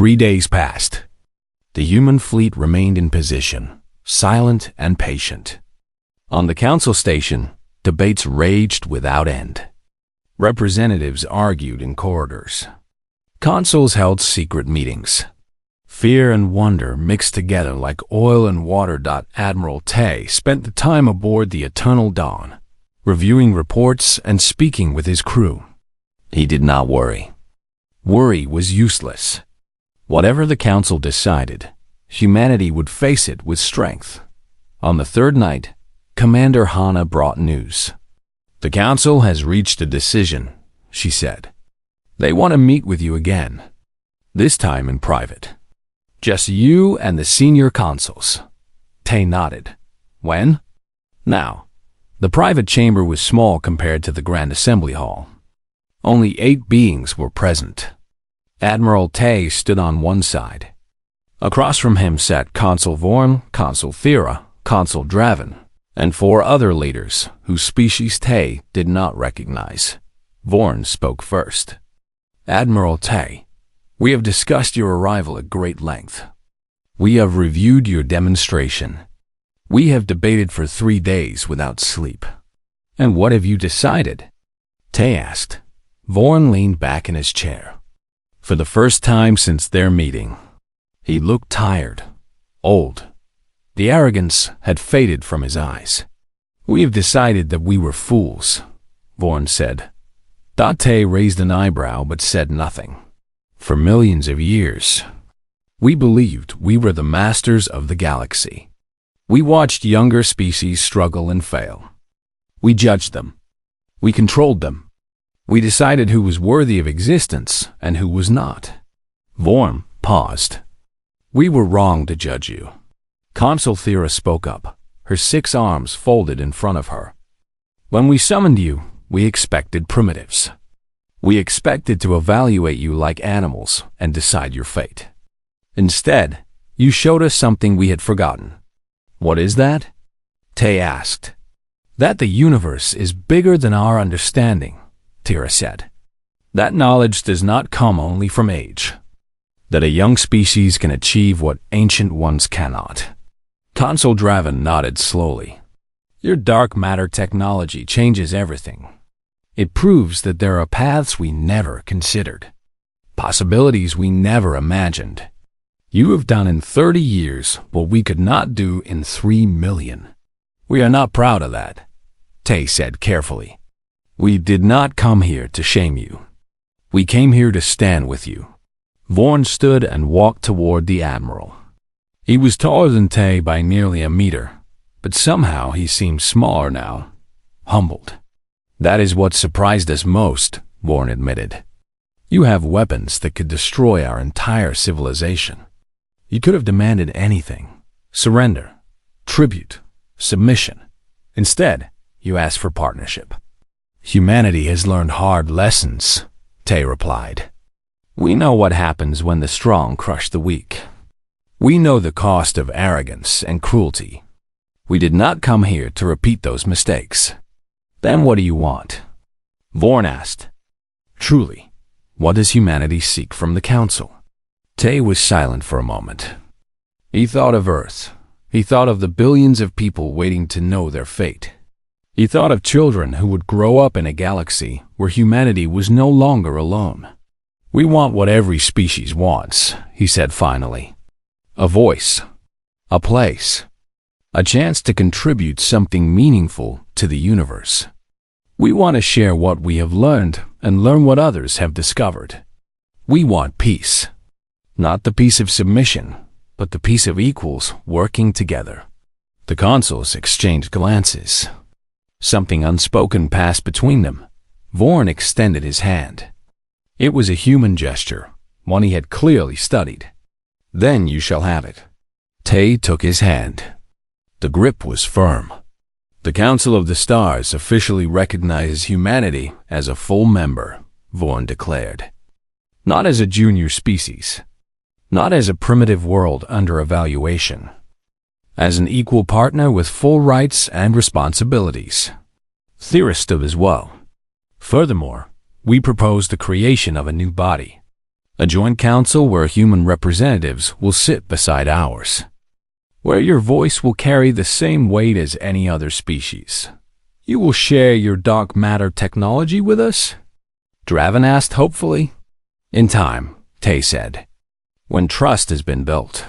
3 days passed. The human fleet remained in position, silent and patient. On the council station, debates raged without end. Representatives argued in corridors. Consuls held secret meetings. Fear and wonder mixed together like oil and water. Admiral Tay spent the time aboard the Eternal Dawn, reviewing reports and speaking with his crew. He did not worry. Worry was useless. Whatever the council decided, humanity would face it with strength. On the third night, Commander Hana brought news. "The council has reached a decision," she said. "They want to meet with you again, this time in private. Just you and the senior consuls." Tay nodded. "When?" "Now." The private chamber was small compared to the Grand Assembly Hall. Only 8 beings were present. Admiral Tay stood on one side. Across from him sat Consul Vorn, Consul Thera, Consul Draven, and 4 other leaders whose species Tay did not recognize. Vorn spoke first. "Admiral Tay, we have discussed your arrival at great length. We have reviewed your demonstration. We have debated for 3 days without sleep." "And what have you decided?" Tay asked. Vorn leaned back in his chair. For the first time since their meeting, he looked tired, old. The arrogance had faded from his eyes. "We have decided that we were fools," Vorn said. Tay raised an eyebrow but said nothing. "For millions of years, we believed we were the masters of the galaxy. We watched younger species struggle and fail. We judged them. We controlled them. We decided who was worthy of existence and who was not." Vorn paused. "We were wrong to judge you." Consul Thera spoke up, her 6 arms folded in front of her. "When we summoned you, we expected primitives. We expected to evaluate you like animals and decide your fate. Instead, you showed us something we had forgotten." "What is that?" Tay asked. "That the universe is bigger than our understanding," Thera said. "That knowledge does not come only from age. That a young species can achieve what ancient ones cannot." Consul Draven nodded slowly. "Your dark matter technology changes everything. It proves that there are paths we never considered, possibilities we never imagined. You have done in 30 years what we could not do in 3 million. We are not proud of that," Tay said carefully. "We did not come here to shame you. We came here to stand with you." Vorn stood and walked toward the Admiral. He was taller than Tay by nearly a meter, but somehow he seemed smaller now, humbled. "That is what surprised us most," Vorn admitted. "You have weapons that could destroy our entire civilization. You could have demanded anything: surrender, tribute, submission. Instead, you asked for partnership." "Humanity has learned hard lessons," Tay replied. "We know what happens when the strong crush the weak. We know the cost of arrogance and cruelty. We did not come here to repeat those mistakes." "Then what do you want?" Vorn asked. "Truly, what does humanity seek from the Council?" Tay was silent for a moment. He thought of Earth. He thought of the billions of people waiting to know their fate. He thought of children who would grow up in a galaxy where humanity was no longer alone. "We want what every species wants," he said finally. "A voice, a place, a chance to contribute something meaningful to the universe. We want to share what we have learned and learn what others have discovered. We want peace. Not the peace of submission, but the peace of equals working together." The consuls exchanged glances. Something unspoken passed between them. Vorn extended his hand. It was a human gesture, one he had clearly studied. "Then you shall have it." Tay took his hand. The grip was firm. "The Council of the Stars officially recognizes humanity as a full member," Vorn declared. "Not as a junior species. Not as a primitive world under evaluation. As an equal partner with full rights and responsibilities." Thera stood as well. "Furthermore, we propose the creation of a new body. A joint council where human representatives will sit beside ours, where your voice will carry the same weight as any other species. You will share your dark matter technology with us? Draven asked hopefully. In time, Tay said. When trust has been built.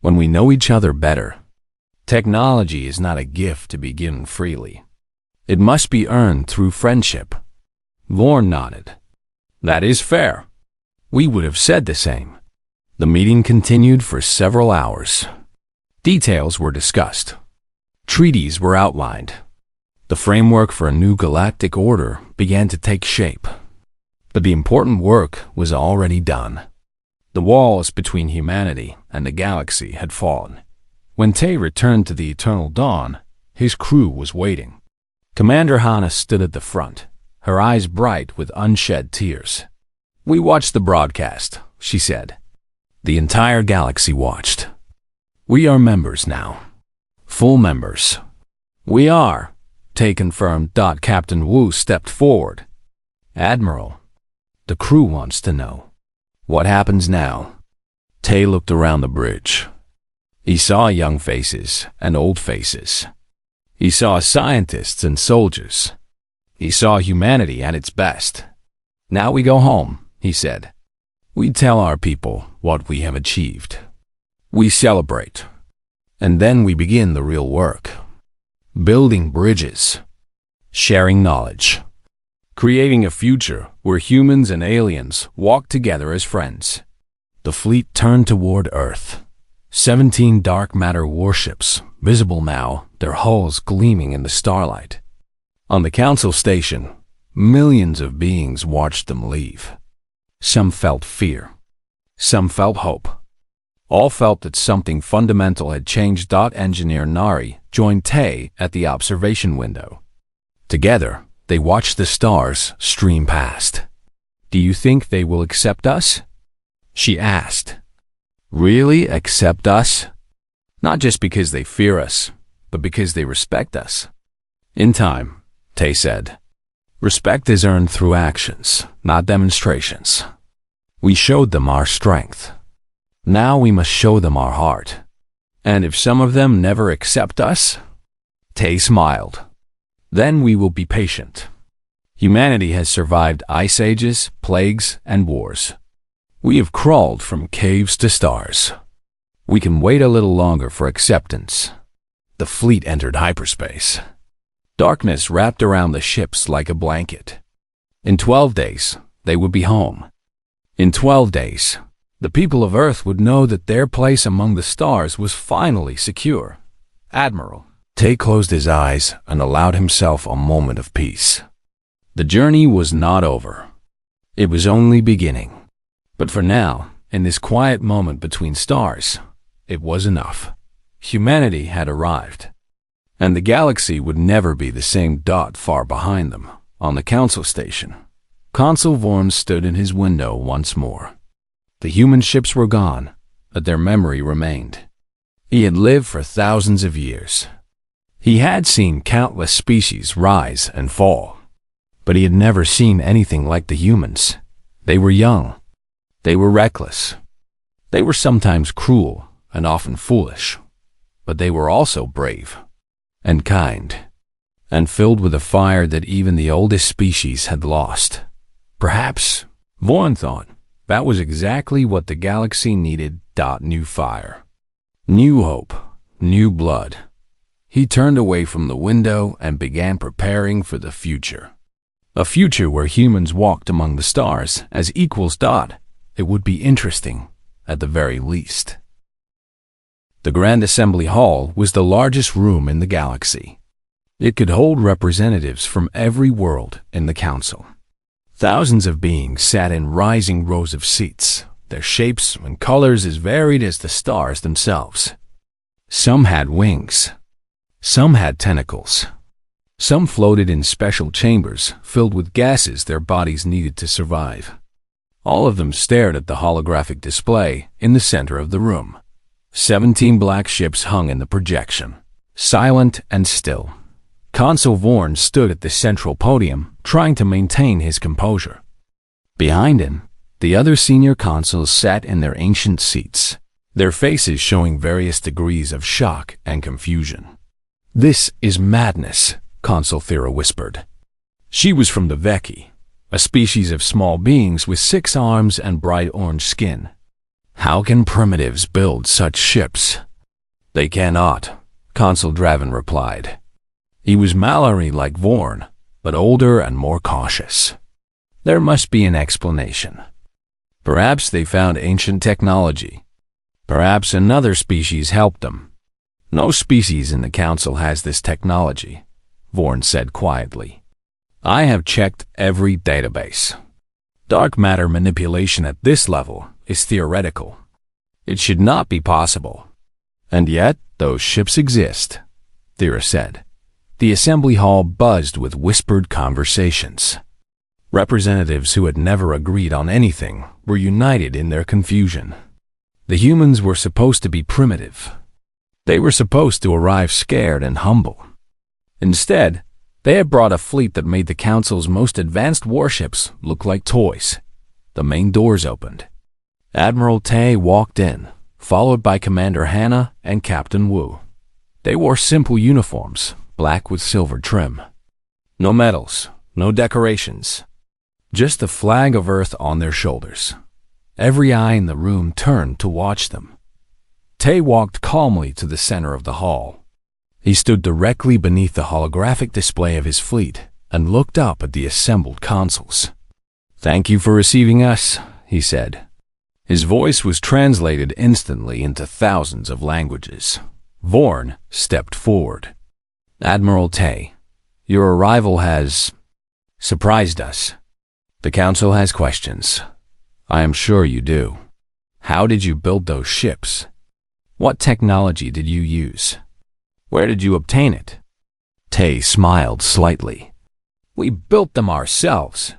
When we know each other better. Technology is not a gift to be given freely. It must be earned through friendship. Vorn nodded. That is fair. We would have said the same. The meeting continued for several hours. Details were discussed. Treaties were outlined. The framework for a new galactic order began to take shape. But the important work was already done. The walls between humanity and the galaxy had fallen. When Tay returned to the Eternal Dawn, his crew was waiting. Commander Hana stood at the front, her eyes bright with unshed tears. We watched the broadcast, she said. The entire galaxy watched. We are members now. Full members. We are, Tay confirmed. Captain Wu stepped forward. Admiral, the crew wants to know. What happens now? Tay looked around the bridge. He saw young faces and old faces. He saw scientists and soldiers. He saw humanity at its best. Now we go home, he said. We tell our people what we have achieved. We celebrate. And then we begin the real work. Building bridges. Sharing knowledge. Creating a future where humans and aliens walk together as friends. The fleet turned toward Earth. 17 dark matter warships, visible now, their hulls gleaming in the starlight. On the council station, millions of beings watched them leave. Some felt fear. Some felt hope. All felt that something fundamental had changed. Engineer Nari joined Tay at the observation window. Together, they watched the stars stream past. Do you think they will accept us? She asked. Really accept us? Not just because they fear us, but because they respect us. In time, Tay said. Respect is earned through actions, not demonstrations. We showed them our strength. Now we must show them our heart. And if some of them never accept us? Tay smiled. Then we will be patient. Humanity has survived ice ages, plagues, and wars. We have crawled from caves to stars. We can wait a little longer for acceptance. The fleet entered hyperspace. Darkness wrapped around the ships like a blanket. In 12 days, they would be home. In 12 days, the people of Earth would know that their place among the stars was finally secure. Admiral. Tay closed his eyes and allowed himself a moment of peace. The journey was not over. It was only beginning. But for now, in this quiet moment between stars, it was enough. Humanity had arrived. And the galaxy would never be the same. Far behind them, on the council station, Consul Vorn stood in his window once more. The human ships were gone, but their memory remained. He had lived for thousands of years. He had seen countless species rise and fall. But he had never seen anything like the humans. They were young. They were reckless. They were sometimes cruel and often foolish. But they were also brave and kind and filled with a fire that even the oldest species had lost. Perhaps, Vorn thought, that was exactly what the galaxy needed. New fire. New hope. New blood. He turned away from the window and began preparing for the future. A future where humans walked among the stars as equals. It would be interesting, at the very least. The Grand Assembly Hall was the largest room in the galaxy. It could hold representatives from every world in the council. Thousands of beings sat in rising rows of seats, their shapes and colors as varied as the stars themselves. Some had wings. Some had tentacles. Some floated in special chambers filled with gases their bodies needed to survive. All of them stared at the holographic display in the center of the room. 17 black ships hung in the projection, silent and still. Consul Vorn stood at the central podium, trying to maintain his composure. Behind him, The other senior consuls sat in their ancient seats, their faces showing various degrees of shock and confusion. "This is madness," Consul Thera whispered. She was from the Veki, a species of small beings with 6 arms and bright orange skin. "How can primitives build such ships?" "They cannot," Consul Draven replied. He was Mallory like Vorn, but older and more cautious. "There must be an explanation. Perhaps they found ancient technology. Perhaps another species helped them." "No species in the Council has this technology," Vorn said quietly. "I have checked every database. Dark matter manipulation at this level is theoretical. It should not be possible. And yet, those ships exist," Thera said. The assembly hall buzzed with whispered conversations. Representatives who had never agreed on anything were united in their confusion. The humans were supposed to be primitive. They were supposed to arrive scared and humble. Instead, they had brought a fleet that made the Council's most advanced warships look like toys. The main doors opened. Admiral Tay walked in, followed by Commander Hannah and Captain Wu. They wore simple uniforms, black with silver trim. No medals, no decorations. Just the flag of Earth on their shoulders. Every eye in the room turned to watch them. Tay walked calmly to the center of the hall. He stood directly beneath the holographic display of his fleet and looked up at the assembled consuls. "Thank you for receiving us," he said. His voice was translated instantly into thousands of languages. Vorn stepped forward. "Admiral Tay, your arrival has surprised us. The Council has questions. I am sure you do. How did you build those ships? What technology did you use? Where did you obtain it?" Tay smiled slightly. "We built them ourselves.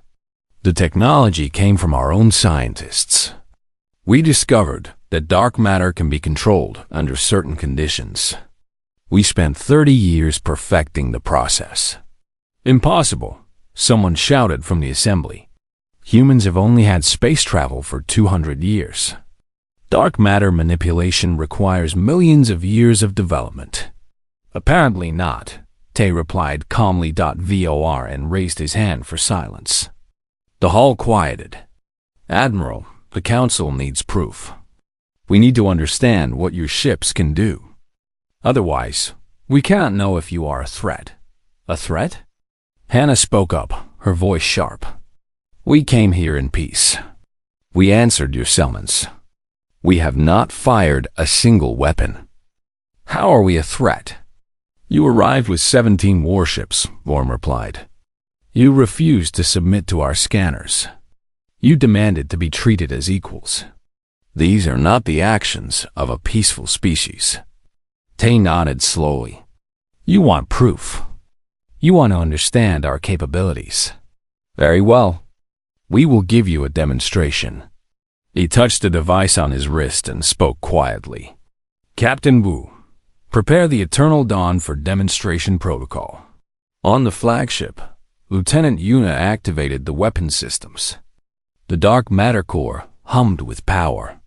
The technology came from our own scientists. We discovered that dark matter can be controlled under certain conditions. We spent 30 years perfecting the process." "Impossible," someone shouted from the assembly. "Humans have only had space travel for 200 years. Dark matter manipulation requires millions of years of development." "Apparently not," Tay replied calmly. "Vor" and raised his hand for silence. The hall quieted. "Admiral, the Council needs proof. We need to understand what your ships can do. Otherwise, we can't know if you are a threat." "A threat?" Hannah spoke up, her voice sharp. "We came here in peace. We answered your summons. We have not fired a single weapon. How are we a threat?" "You arrived with 17 warships," Vorm replied. "You refused to submit to our scanners. You demanded to be treated as equals. These are not the actions of a peaceful species." Tay nodded slowly. "You want proof. You want to understand our capabilities. Very well. We will give you a demonstration." He touched a device on his wrist and spoke quietly. "Captain Wu, prepare the Eternal Dawn for demonstration protocol." On the flagship, Lieutenant Yuna activated the weapon systems. The dark matter core hummed with power.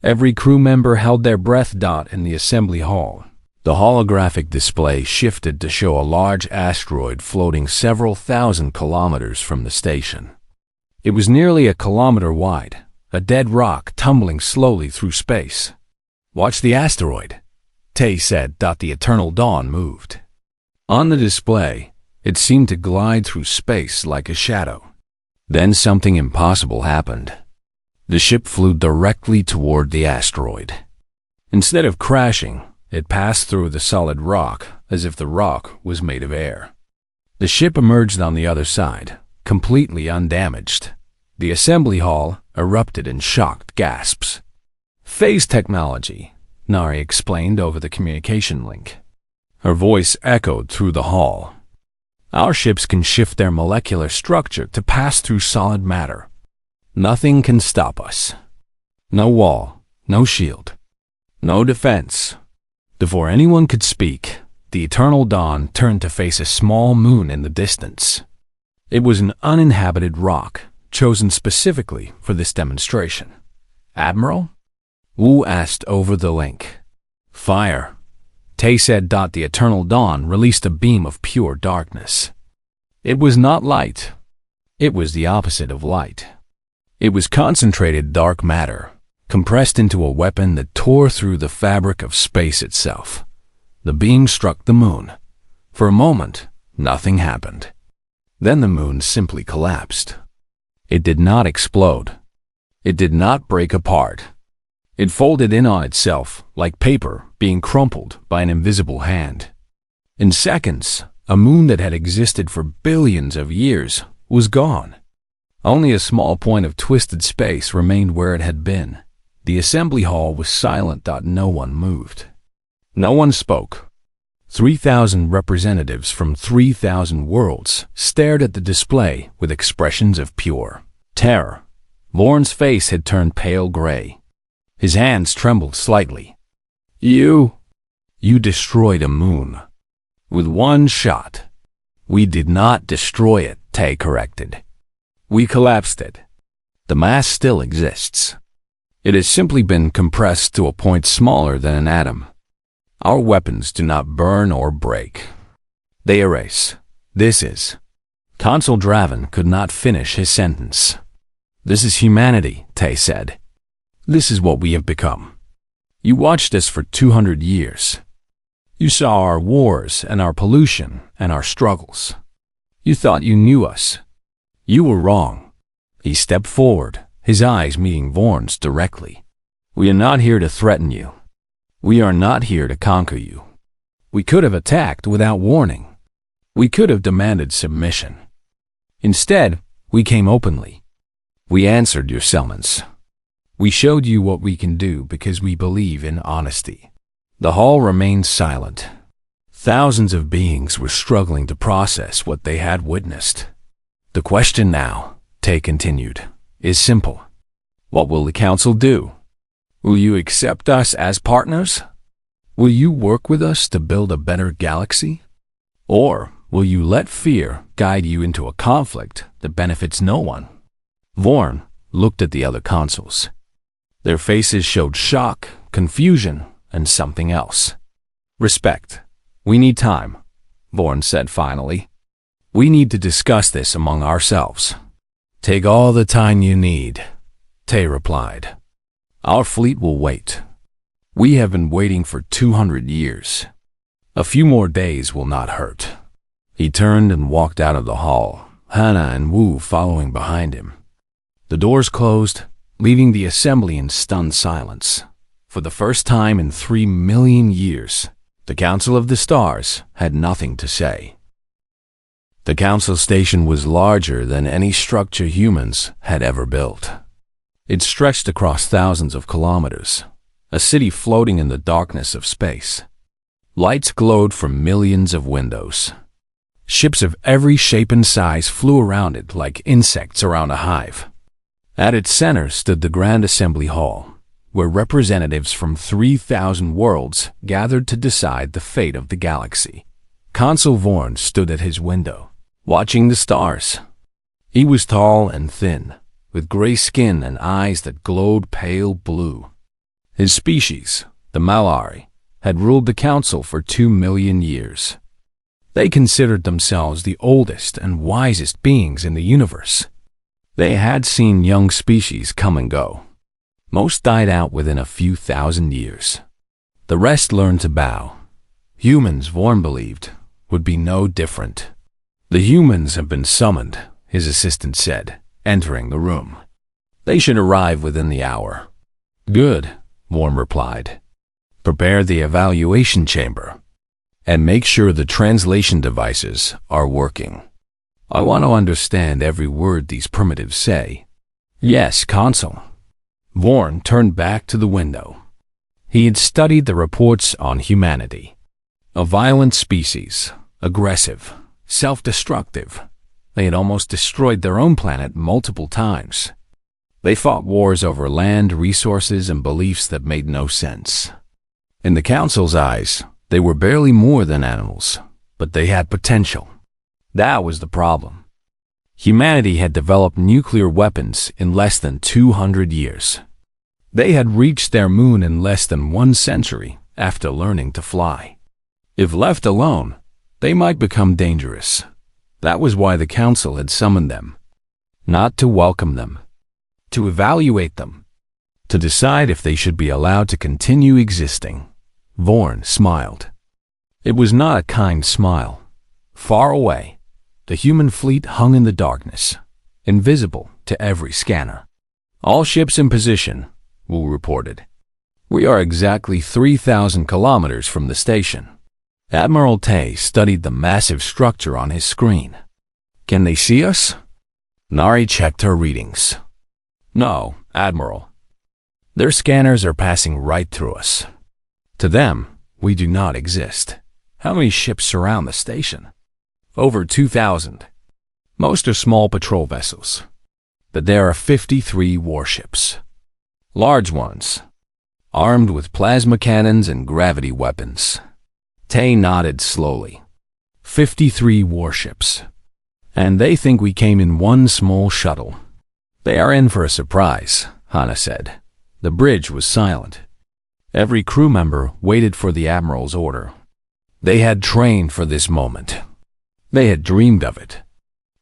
Every crew member held their breath. In the assembly hall, the holographic display shifted to show a large asteroid floating several thousand kilometers from the station. It was nearly a kilometer wide, a dead rock tumbling slowly through space. "Watch the asteroid," Tay said. The Eternal Dawn moved. On the display, it seemed to glide through space like a shadow. Then something impossible happened. The ship flew directly toward the asteroid. Instead of crashing, it passed through the solid rock as if the rock was made of air. The ship emerged on the other side, completely undamaged. The assembly hall erupted in shocked gasps. "Phase technology," Nari explained over the communication link. Her voice echoed through the hall. "Our ships can shift their molecular structure to pass through solid matter. Nothing can stop us. No wall, no shield, no defense." Before anyone could speak, the Eternal Dawn turned to face a small moon in the distance. It was an uninhabited rock, chosen specifically for this demonstration. Admiral? Wu asked over the link. Fire. Tay said. The eternal dawn released a beam of pure darkness. It was not light. It was the opposite of light. It was concentrated dark matter, compressed into a weapon that tore through the fabric of space itself. The beam struck the moon. For a moment, nothing happened. Then the moon simply collapsed. It did not explode. It did not break apart. It folded in on itself like paper being crumpled by an invisible hand. In seconds, a moon that had existed for billions of years was gone. Only a small point of twisted space remained where it had been. The assembly hall was silent. No one moved. No one spoke. 3,000 representatives from 3,000 worlds stared at the display with expressions of pure terror. Lorne's face had turned pale gray. His hands trembled slightly. You destroyed a moon. With one shot. We did not destroy it, Tay corrected. We collapsed it. The mass still exists. It has simply been compressed to a point smaller than an atom. Our weapons do not burn or break. They erase. This is. Consul Draven could not finish his sentence. This is humanity, Tay said. This is what we have become. You watched us for 200 years. You saw our wars and our pollution and our struggles. You thought you knew us. You were wrong. He stepped forward, his eyes meeting Vorn's directly. We are not here to threaten you. We are not here to conquer you. We could have attacked without warning. We could have demanded submission. Instead, we came openly. We answered your summons. We showed you what we can do because we believe in honesty. The hall remained silent. Thousands of beings were struggling to process what they had witnessed. The question now, Tay continued, is simple. What will the council do? Will you accept us as partners? Will you work with us to build a better galaxy? Or will you let fear guide you into a conflict that benefits no one? Vorn looked at the other consuls. Their faces showed shock, confusion, and something else. Respect. We need time, Vorn said finally. We need to discuss this among ourselves. Take all the time you need, Tay replied. Our fleet will wait. We have been waiting for 200 years. A few more days will not hurt. He turned and walked out of the hall, Hannah and Wu following behind him. The doors closed, leaving the assembly in stunned silence. For the first time in 3 million years, the Council of the Stars had nothing to say. The council station was larger than any structure humans had ever built. It stretched across thousands of kilometers, a city floating in the darkness of space. Lights glowed from millions of windows. Ships of every shape and size flew around it like insects around a hive. At its center stood the Grand Assembly Hall, where representatives from 3,000 worlds gathered to decide the fate of the galaxy. Consul Vorn stood at his window, watching the stars. He was tall and thin, with gray skin and eyes that glowed pale blue. His species, the Malari, had ruled the council for 2 million years. They considered themselves the oldest and wisest beings in the universe. They had seen young species come and go. Most died out within a few thousand years. The rest learned to bow. Humans, Vorn believed, would be no different. The humans have been summoned, his assistant said, entering the room. They should arrive within the hour. Good, Vorn replied. Prepare the evaluation chamber and make sure the translation devices are working. I want to understand every word these primitives say. Yes, Consul. Vorn turned back to the window. He had studied the reports on humanity. A violent species, aggressive, self-destructive. They had almost destroyed their own planet multiple times. They fought wars over land, resources, and beliefs that made no sense. In the Council's eyes, they were barely more than animals, but they had potential. That was the problem. Humanity had developed nuclear weapons in less than 200 years. They had reached their moon in less than 1 century after learning to fly. If left alone, they might become dangerous. That was why the council had summoned them. Not to welcome them, to evaluate them, to decide if they should be allowed to continue existing. Vorn smiled. It was not a kind smile. Far away, the human fleet hung in the darkness, invisible to every scanner. All ships in position, Wu reported. We are exactly 3,000 kilometers from the station. Admiral Tay studied the massive structure on his screen. Can they see us? Nari checked her readings. No, Admiral. Their scanners are passing right through us. To them, we do not exist. How many ships surround the station? Over 2,000. Most are small patrol vessels. But there are 53 warships. Large ones, armed with plasma cannons and gravity weapons. Tay nodded slowly. 53 warships. And they think we came in one small shuttle. They are in for a surprise, Hana said. The bridge was silent. Every crew member waited for the Admiral's order. They had trained for this moment. They had dreamed of it.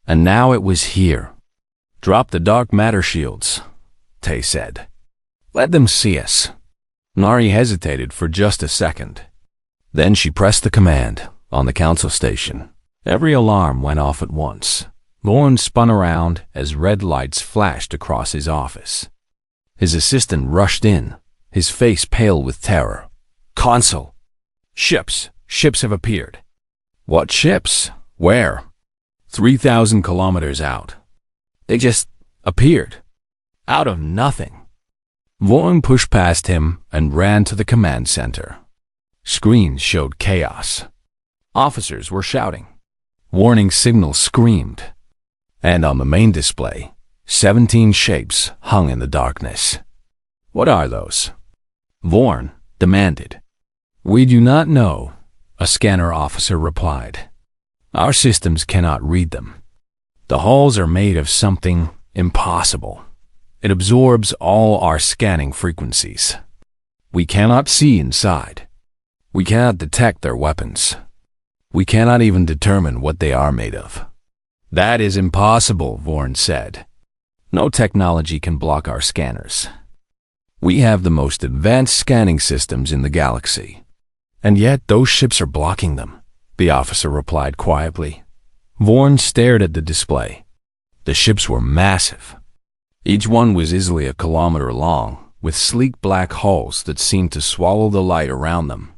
And now it was here. Drop the dark matter shields, Tay said. Let them see us. Nari hesitated for just a second. Then she pressed the command on the council station. Every alarm went off at once. Vorn spun around as red lights flashed across his office. His assistant rushed in, his face pale with terror. Consul! Ships! Ships have appeared. What ships? Where? 3,000 kilometers out. They just appeared. Out of nothing. Vorn pushed past him and ran to the command center. Screens showed chaos. Officers were shouting. Warning signals screamed. And on the main display, 17 shapes hung in the darkness. What are those? Vorn demanded. We do not know, a scanner officer replied. Our systems cannot read them. The hulls are made of something impossible. It absorbs all our scanning frequencies. We cannot see inside. We cannot detect their weapons. We cannot even determine what they are made of. That is impossible, Vorn said. No technology can block our scanners. We have the most advanced scanning systems in the galaxy. And yet those ships are blocking them, the officer replied quietly. Vorn stared at the display. The ships were massive. Each one was easily a kilometer long, with sleek black hulls that seemed to swallow the light around them.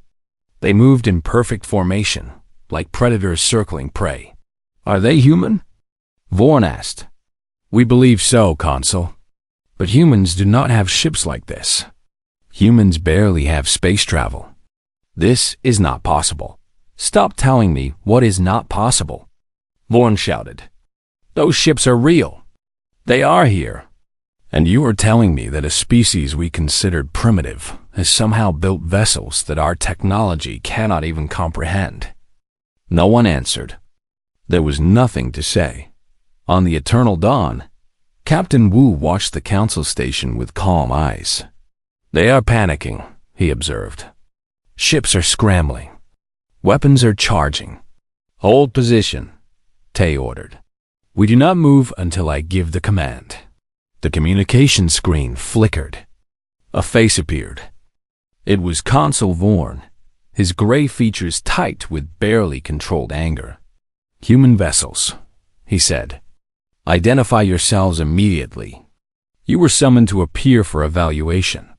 They moved in perfect formation, like predators circling prey. Are they human? Vorn asked. We believe so, Consul. But humans do not have ships like this. Humans barely have space travel. This is not possible. Stop telling me what is not possible. Vorn shouted. Those ships are real. They are here. And you are telling me that a species we considered primitive has somehow built vessels that our technology cannot even comprehend. No one answered. There was nothing to say. On the eternal dawn, Captain Wu watched the council station with calm eyes. They are panicking, he observed. Ships are scrambling. Weapons are charging. Hold position, Tay ordered. We do not move until I give the command. The communication screen flickered. A face appeared. It was Consul Vorn, his gray features tight with barely controlled anger. Human vessels, he said. Identify yourselves immediately. You were summoned to appear for evaluation.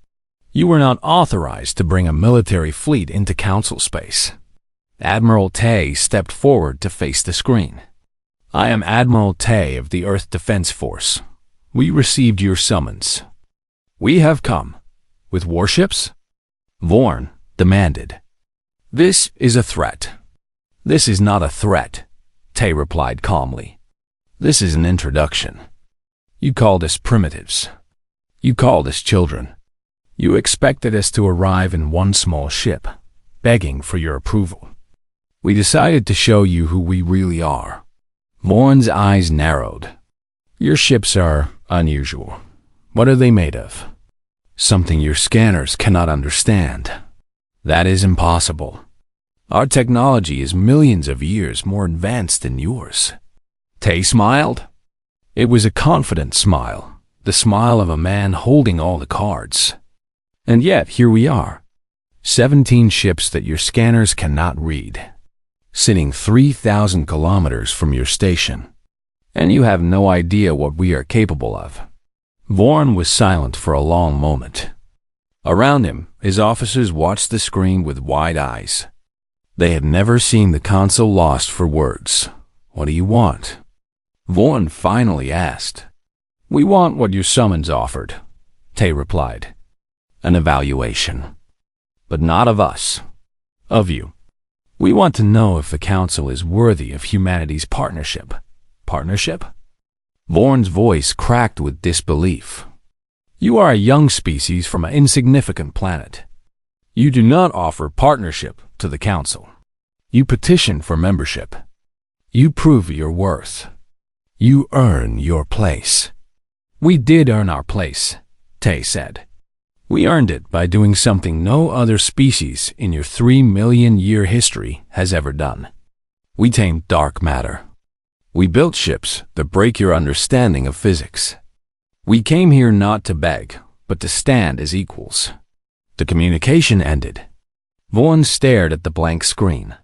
You were not authorized to bring a military fleet into council space. Admiral Tay stepped forward to face the screen. I am Admiral Tay of the Earth Defense Force. We received your summons. We have come. With warships? Vorn demanded. This is a threat. This is not a threat, Tay replied calmly. This is an introduction. You called us primitives. You called us children. You expected us to arrive in one small ship, begging for your approval. We decided to show you who we really are. Vaughn's eyes narrowed. Your ships are unusual. What are they made of? Something your scanners cannot understand. That is impossible. Our technology is millions of years more advanced than yours. Tay smiled. It was a confident smile, the smile of a man holding all the cards. And yet, here we are. 17 ships that your scanners cannot read, sitting 3,000 kilometers from your station. And you have no idea what we are capable of. Vaughn was silent for a long moment. Around him, his officers watched the screen with wide eyes. They had never seen the console lost for words. What do you want? Vaughn finally asked. We want what your summons offered, Tay replied. An evaluation. But not of us. Of you. We want to know if the Council is worthy of humanity's partnership. Partnership? Vaughn's voice cracked with disbelief. You are a young species from an insignificant planet. You do not offer partnership to the Council. You petition for membership. You prove your worth. You earn your place. We did earn our place, Tay said. We earned it by doing something no other species in your 3-million-year history has ever done. We tamed dark matter. We built ships that break your understanding of physics. We came here not to beg, but to stand as equals. The communication ended. Vaughn stared at the blank screen.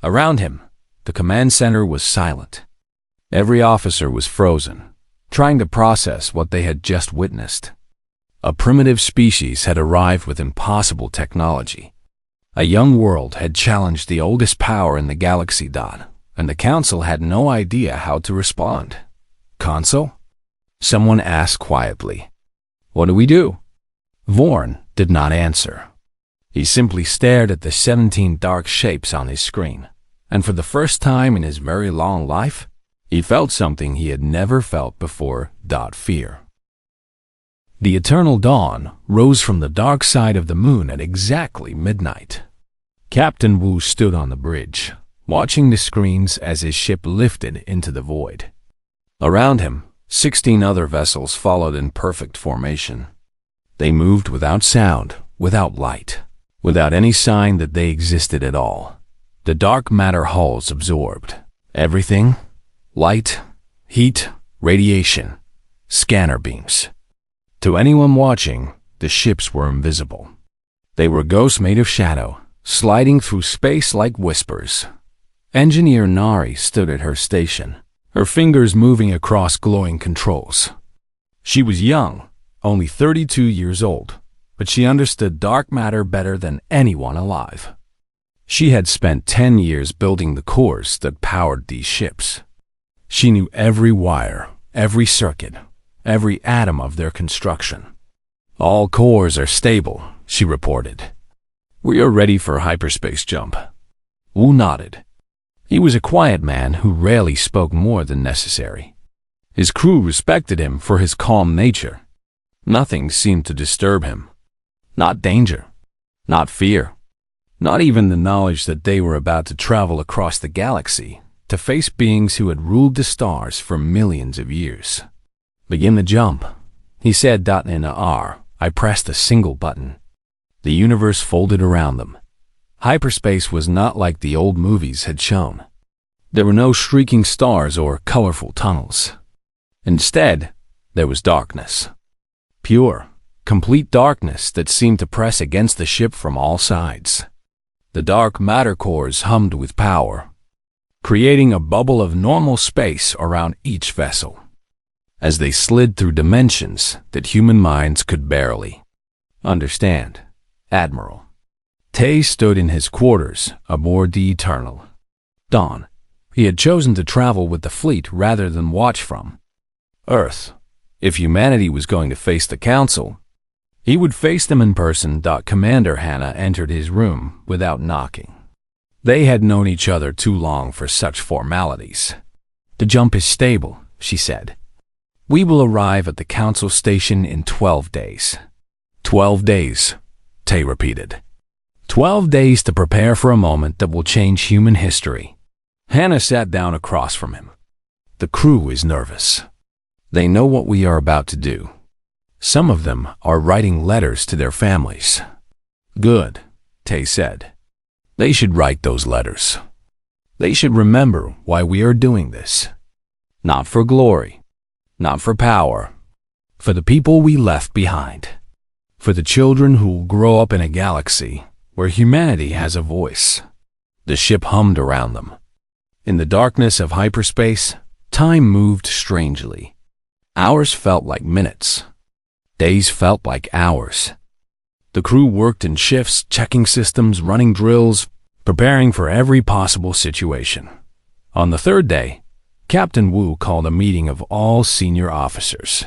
Around him, the command center was silent. Every officer was frozen, trying to process what they had just witnessed. A primitive species had arrived with impossible technology. A young world had challenged the oldest power in the galaxy. And the Council had no idea how to respond. Council? Someone asked quietly. What do we do? Vaughn did not answer. He simply stared at the 17 dark shapes on his screen, and for the first time in his very long life, he felt something he had never felt before. Fear. The eternal dawn rose from the dark side of the moon at exactly midnight. Captain Wu stood on the bridge, watching the screens as his ship lifted into the void. Around him, 16 other vessels followed in perfect formation. They moved without sound, without light, without any sign that they existed at all. The dark matter hulls absorbed everything: light, heat, radiation, scanner beams. To anyone watching, the ships were invisible. They were ghosts made of shadow, sliding through space like whispers. Engineer Nari stood at her station, her fingers moving across glowing controls. She was young, only 32 years old, but she understood dark matter better than anyone alive. She had spent 10 years building the cores that powered these ships. She knew every wire, every circuit, every atom of their construction. All cores are stable, she reported. We are ready for a hyperspace jump. Wu nodded. He was a quiet man who rarely spoke more than necessary. His crew respected him for his calm nature. Nothing seemed to disturb him. Not danger, not fear, not even the knowledge that they were about to travel across the galaxy to face beings who had ruled the stars for millions of years. Begin the jump, he said. In a R, I pressed a single button. The universe folded around them. Hyperspace was not like the old movies had shown. There were no shrieking stars or colorful tunnels. Instead, there was darkness. Pure, complete darkness that seemed to press against the ship from all sides. The dark matter cores hummed with power, creating a bubble of normal space around each vessel, as they slid through dimensions that human minds could barely understand. Admiral Tay stood in his quarters aboard the Eternal Dawn. He had chosen to travel with the fleet rather than watch from Earth. If humanity was going to face the Council, he would face them in person. Commander Hannah entered his room without knocking. They had known each other too long for such formalities. The jump is stable, she said. We will arrive at the Council station in 12 days. 12 days, Tay repeated. 12 days to prepare for a moment that will change human history. Hannah sat down across from him. The crew is nervous. They know what we are about to do. Some of them are writing letters to their families. Good, Tay said. They should write those letters. They should remember why we are doing this. Not for glory, not for power, for the people we left behind, for the children who will grow up in a galaxy where humanity has a voice. The ship hummed around them. In the darkness of hyperspace, time moved strangely. Hours felt like minutes. Days felt like hours. The crew worked in shifts, checking systems, running drills, preparing for every possible situation. On the third day, Captain Wu called a meeting of all senior officers.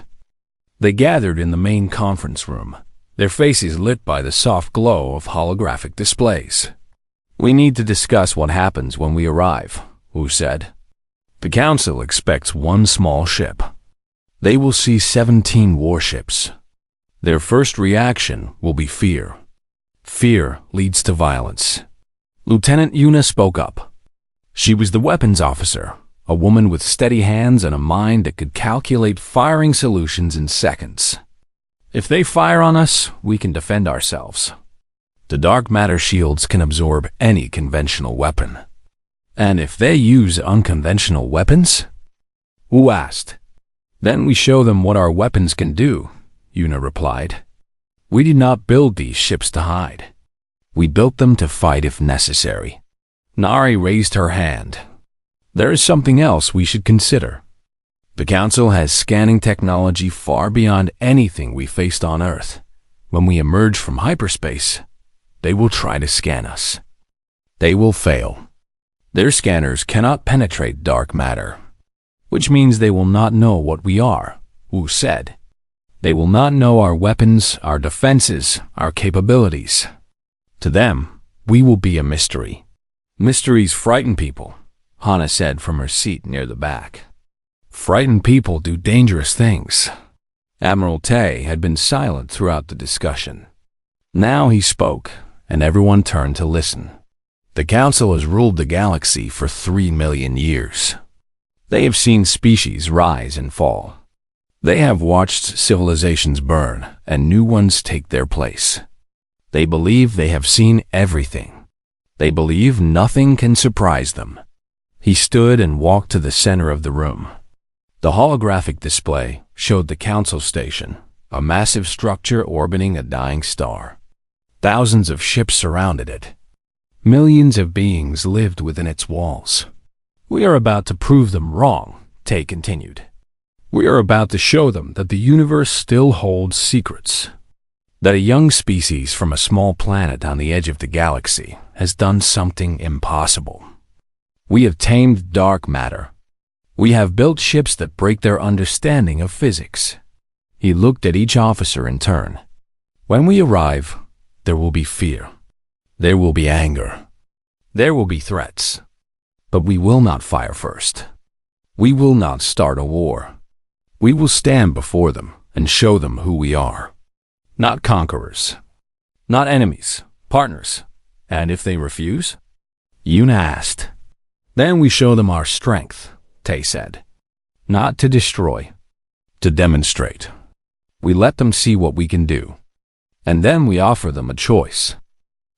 They gathered in the main conference room, their faces lit by the soft glow of holographic displays. "We need to discuss what happens when we arrive," Wu said. "The Council expects one small ship. They will see 17 warships. Their first reaction will be fear. Fear leads to violence." Lieutenant Yuna spoke up. She was the weapons officer, a woman with steady hands and a mind that could calculate firing solutions in seconds. "If they fire on us, we can defend ourselves. The dark matter shields can absorb any conventional weapon. And if they use unconventional weapons?" Wu asked. "Then we show them what our weapons can do," Yuna replied. "We did not build these ships to hide. We built them to fight if necessary." Nari raised her hand. "There is something else we should consider. The Council has scanning technology far beyond anything we faced on Earth. When we emerge from hyperspace, they will try to scan us. They will fail. Their scanners cannot penetrate dark matter, which means they will not know what we are," Wu said. "They will not know our weapons, our defenses, our capabilities. To them, we will be a mystery." "Mysteries frighten people," Hana said from her seat near the back. "Frightened people do dangerous things." Admiral Tay had been silent throughout the discussion. Now he spoke, and everyone turned to listen. "The Council has ruled the galaxy for 3 million years. They have seen species rise and fall. They have watched civilizations burn and new ones take their place. They believe they have seen everything. They believe nothing can surprise them." He stood and walked to the center of the room. The holographic display showed the Council Station, a massive structure orbiting a dying star. Thousands of ships surrounded it. Millions of beings lived within its walls. "We are about to prove them wrong," Tay continued. "We are about to show them that the universe still holds secrets. That a young species from a small planet on the edge of the galaxy has done something impossible. We have tamed dark matter. We have built ships that break their understanding of physics." He looked at each officer in turn. "When we arrive, there will be fear. There will be anger. There will be threats. But we will not fire first. We will not start a war. We will stand before them and show them who we are. Not conquerors. Not enemies, partners. And if they refuse?" Yuna asked. "Then we show them our strength," Tay said. "Not to destroy, to demonstrate. We let them see what we can do. And then we offer them a choice.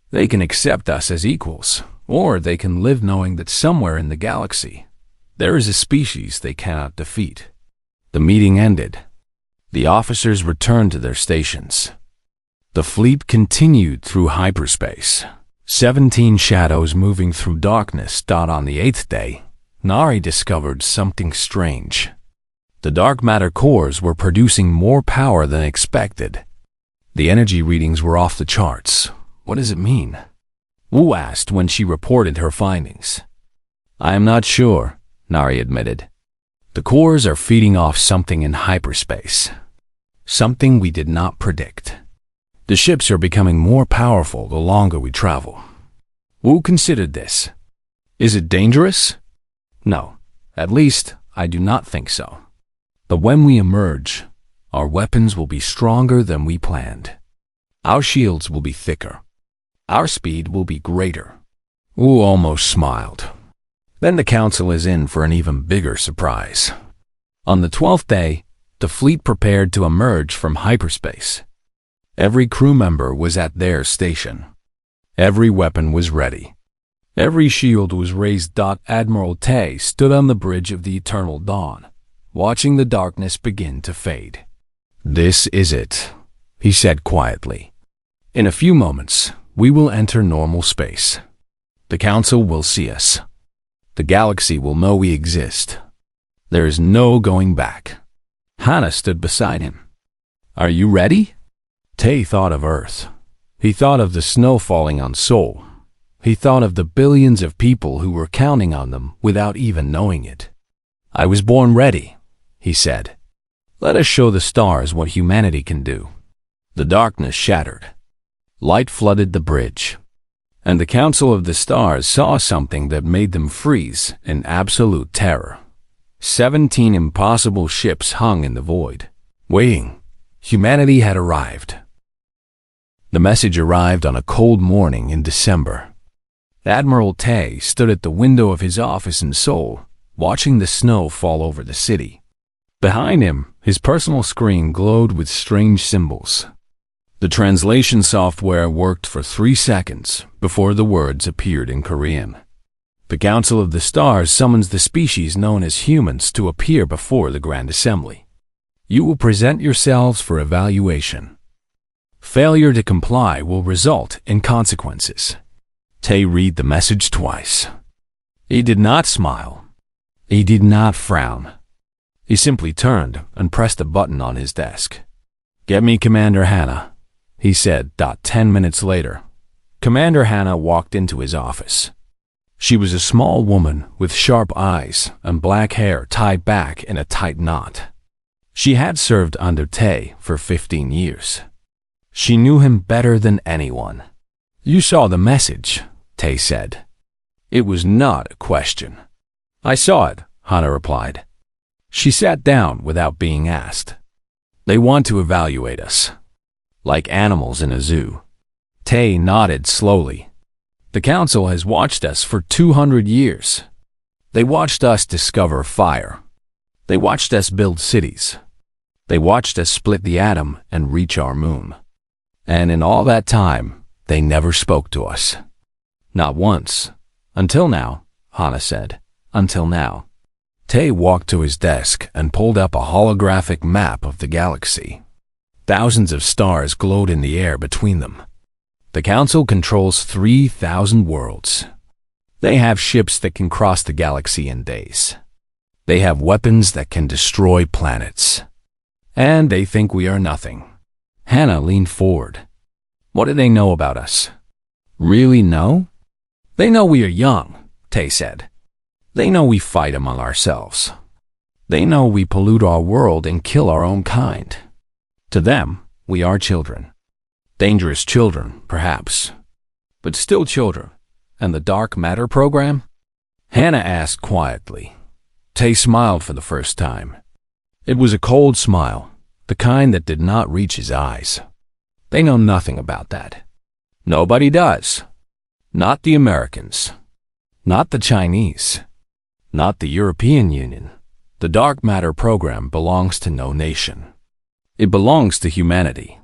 They can accept us as equals, or they can live knowing that somewhere in the galaxy, there is a species they cannot defeat." The meeting ended. The officers returned to their stations. The fleet continued through hyperspace. 17 shadows moving through darkness. On the 8th day, Nari discovered something strange. The dark matter cores were producing more power than expected. The energy readings were off the charts. "What does it mean?" Wu asked when she reported her findings. "I am not sure," Nari admitted. "The cores are feeding off something in hyperspace. Something we did not predict. The ships are becoming more powerful the longer we travel." Wu considered this. "Is it dangerous?" "No, at least I do not think so. But when we emerge, our weapons will be stronger than we planned. Our shields will be thicker. Our speed will be greater." Wu almost smiled. Then the Council is in for an even bigger surprise. On the 12th day, the fleet prepared to emerge from hyperspace. Every crew member was at their station. Every weapon was ready. Every shield was raised. Admiral Tay stood on the bridge of the eternal dawn, watching the darkness begin to fade. "This is it," he said quietly. "In a few moments, we will enter normal space. The Council will see us. The galaxy will know we exist. There is no going back." Hannah stood beside him. "Are you ready?" Tay thought of Earth. He thought of the snow falling on Sol. He thought of the billions of people who were counting on them without even knowing it. "I was born ready," he said. "Let us show the stars what humanity can do." The darkness shattered. Light flooded the bridge. And the Council of the Stars saw something that made them freeze in absolute terror. 17 impossible ships hung in the void, waiting. Humanity had arrived. The message arrived on a cold morning in December. Admiral Tay stood at the window of his office in Seoul, watching the snow fall over the city. Behind him, his personal screen glowed with strange symbols. The translation software worked for 3 seconds before the words appeared in Korean. The Council of the Stars summons the species known as humans to appear before the Grand Assembly. You will present yourselves for evaluation. Failure to comply will result in consequences. Tay read the message twice. He did not smile. He did not frown. He simply turned and pressed a button on his desk. "Get me Commander Hannah," he said. 10 minutes later, Commander Hannah walked into his office. She was a small woman with sharp eyes and black hair tied back in a tight knot. She had served under Tay for 15 years. She knew him better than anyone. "You saw the message," Tay said. It was not a question. "I saw it," Hannah replied. She sat down without being asked. "They want to evaluate us, like animals in a zoo." Tay nodded slowly. "The Council has watched us for 200 years. They watched us discover fire. They watched us build cities. They watched us split the atom and reach our moon. And in all that time, they never spoke to us. Not once. Until now," Hannah said. "Until now." Tay walked to his desk and pulled up a holographic map of the galaxy. Thousands of stars glowed in the air between them. The Council controls 3,000 worlds. They have ships that can cross the galaxy in days. They have weapons that can destroy planets. And they think we are nothing. Hannah leaned forward. "What do they know about us?" "Really know?" "They know we are young," Tay said. "They know we fight among ourselves. They know we pollute our world and kill our own kind. To them, we are children. Dangerous children, perhaps, but still children. And the dark matter program?" Hannah asked quietly. Tay smiled for the first time. It was a cold smile, the kind that did not reach his eyes. "They know nothing about that. Nobody does. Not the Americans. Not the Chinese. Not the European Union. The dark matter program belongs to no nation. It belongs to humanity."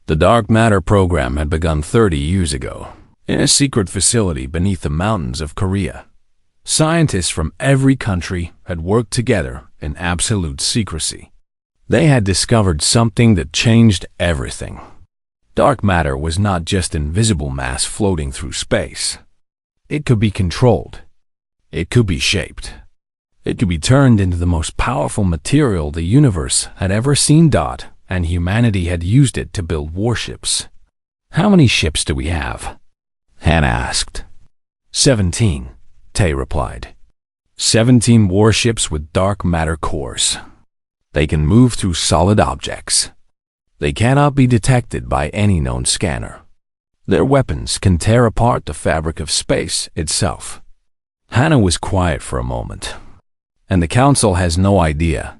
The dark matter program had begun 30 years ago, in a secret facility beneath the mountains of Korea. Scientists from every country had worked together in absolute secrecy. They had discovered something that changed everything. Dark matter was not just invisible mass floating through space. It could be controlled. It could be shaped. It could be turned into the most powerful material the universe had ever seen. And humanity had used it to build warships. "How many ships do we have?" Hannah asked. 17, Tay replied. 17 warships with dark matter cores. They can move through solid objects. They cannot be detected by any known scanner. Their weapons can tear apart the fabric of space itself. Hannah was quiet for a moment. "And the Council has no idea."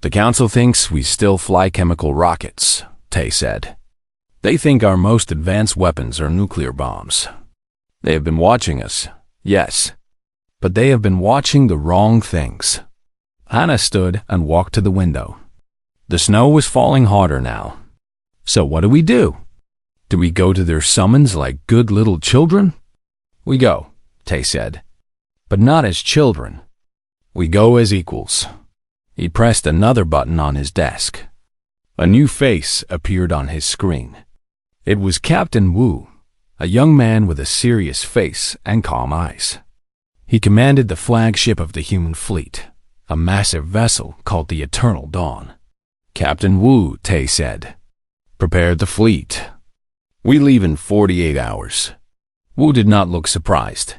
"The Council thinks we still fly chemical rockets," Tay said. "They think our most advanced weapons are nuclear bombs. They have been watching us, yes. But they have been watching the wrong things. Hannah stood and walked to the window. The snow was falling harder now. So what do? Do we go to their summons like good little children? We go, Tay said. But not as children. We go as equals. He pressed another button on his desk. A new face appeared on his screen. It was Captain Wu, a young man with a serious face and calm eyes. He commanded the flagship of the human fleet, a massive vessel called the Eternal Dawn. Captain Wu, Tay said, prepare the fleet. We leave in 48 hours. Wu did not look surprised.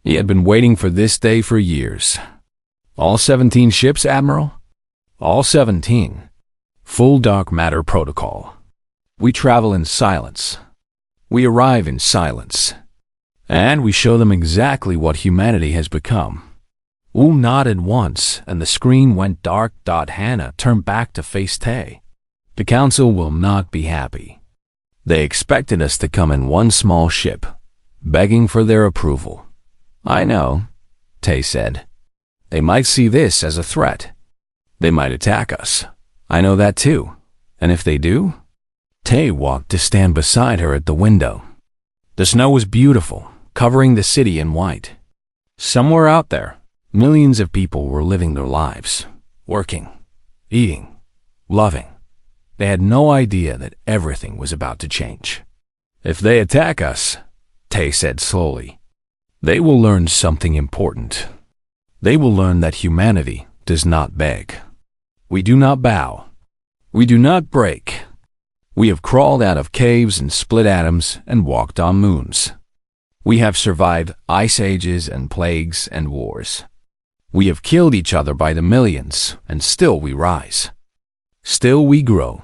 He had been waiting for this day for years. All 17 ships, Admiral? All 17. Full dark matter protocol. We travel in silence. We arrive in silence. And we show them exactly what humanity has become. Wu nodded once, and the screen went dark. Hannah turned back to face Tay. The council will not be happy. They expected us to come in one small ship, begging for their approval. I know, Tay said. They might see this as a threat. They might attack us. I know that too. And if they do? Tay walked to stand beside her at the window. The snow was beautiful, covering the city in white. Somewhere out there, millions of people were living their lives, working, eating, loving. They had no idea that everything was about to change. If they attack us, Tay said slowly, they will learn something important. They will learn that humanity does not beg. We do not bow. We do not break. We have crawled out of caves and split atoms and walked on moons. We have survived ice ages and plagues and wars. We have killed each other by the millions, and still we rise. Still we grow.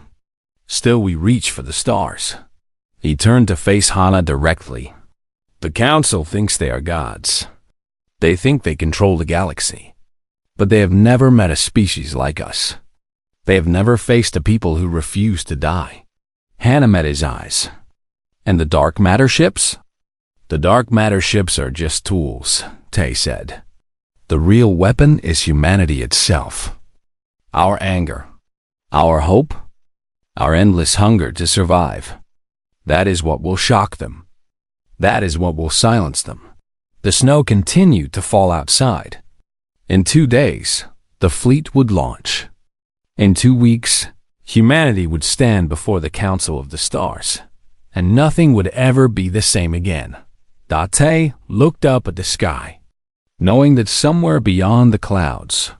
Still we reach for the stars. He turned to face Hannah directly. The council thinks they are gods. They think they control the galaxy. But they have never met a species like us. They have never faced a people who refuse to die. Hannah met his eyes. And the dark matter ships? The dark matter ships are just tools, Tay said. The real weapon is humanity itself. Our anger, our hope, our endless hunger to survive. That is what will shock them. That is what will silence them. The snow continued to fall outside. In 2 days, the fleet would launch. In 2 weeks, humanity would stand before the Council of the Stars, and nothing would ever be the same again. Tay looked up at the sky, knowing that somewhere beyond the clouds,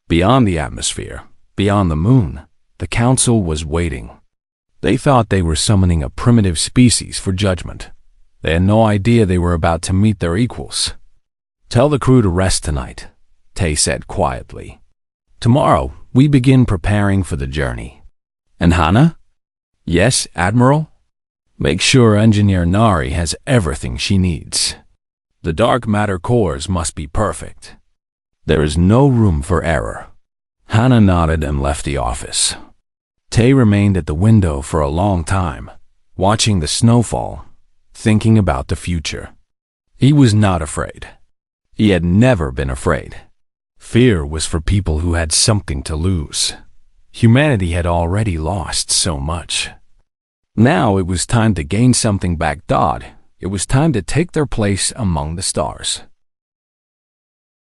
beyond the atmosphere, beyond the moon, the Council was waiting. They thought they were summoning a primitive species for judgment. They had no idea they were about to meet their equals. Tell the crew to rest tonight, Tay said quietly. Tomorrow, we begin preparing for the journey. And Hannah? Yes, Admiral? Make sure Engineer Nari has everything she needs. The dark matter cores must be perfect. There is no room for error. Hannah nodded and left the office. Tay remained at the window for a long time, watching the snowfall, thinking about the future. He was not afraid. He had never been afraid. Fear was for people who had something to lose. Humanity had already lost so much. Now it was time to gain something back. It was time to take their place among the stars.